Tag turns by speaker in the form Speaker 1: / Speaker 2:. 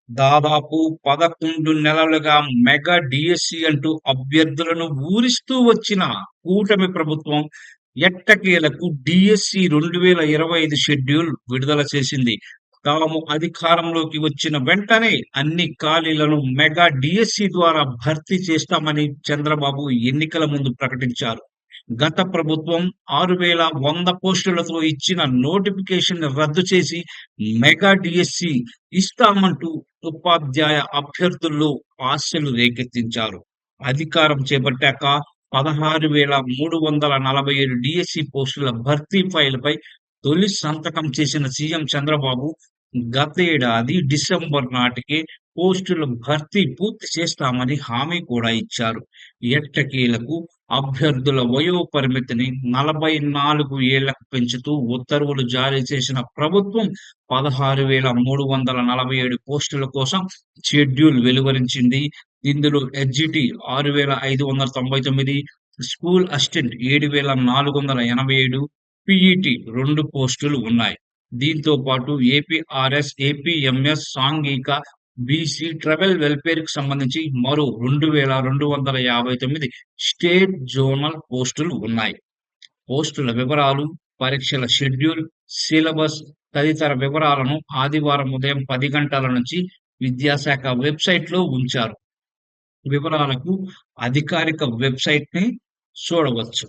Speaker 1: దాదాపు 11 నెలలుగా mega DSC అంటూ అభ్యర్థులను ఊరిస్తూ వచ్చిన కూటమి ప్రభుత్వం ఎట్టకేలకు డిఎస్సి 2025 షెడ్యూల్ విడుదల చేసింది. తాము అధికారంలోకి వచ్చిన వెంటనే అన్ని ఖాళీలను మెగా డిఎస్సి ద్వారా భర్తీ చేస్తామని చంద్రబాబు ఎన్నికల ముందు ప్రకటించారు. గత ప్రభుత్వం 6,100 పోస్టులతో ఇచ్చిన నోటిఫికేషన్ రద్దు చేసి మెగా డిఎస్సి ఇస్తామంటూ ఉపాధ్యాయ అభ్యర్థుల్లో ఆశలు రేకెత్తించారు. అధికారం చేపట్టాక 16,347 డిఎస్సి పోస్టుల భర్తీ ఫైల్‌పై తొలి సంతకం చేసిన సీఎం చంద్రబాబు గతేడాది డిసెంబర్ నాటికే పోస్టుల భర్తీ పూర్తి చేస్తామని హామీ కూడా ఇచ్చారు. ఎట్టకేలకు అభ్యర్థుల వయో పరిమితిని 44 ఏళ్లకు పెంచుతూ ఉత్తర్వులు జారీ చేసిన ప్రభుత్వం 16,347 పోస్టుల కోసం షెడ్యూల్ వెలువరించింది. ఇందులో ఎస్జిటి 6,599, స్కూల్ అసిస్టెంట్ 7,487, పీఈటీ 2 పోస్టులు ఉన్నాయి. దీంతో పాటు ఏపీఆర్ఎస్, ఏపీఎంఎస్, సాంఘిక, బీసీ, ట్రైబల్ వెల్ఫేర్‌కి సంబంధించి మరో 2,259 స్టేట్, జోనల్ పోస్టులు ఉన్నాయి. పోస్టుల వివరాలు, పరీక్షల షెడ్యూల్, సిలబస్ తదితర వివరాలను ఆదివారం ఉదయం 10 గంటల నుంచి విద్యాశాఖ వెబ్‌సైట్‌లో ఉంచారు. వివరాలకు అధికారిక వెబ్‌సైట్‌ని చూడవచ్చు.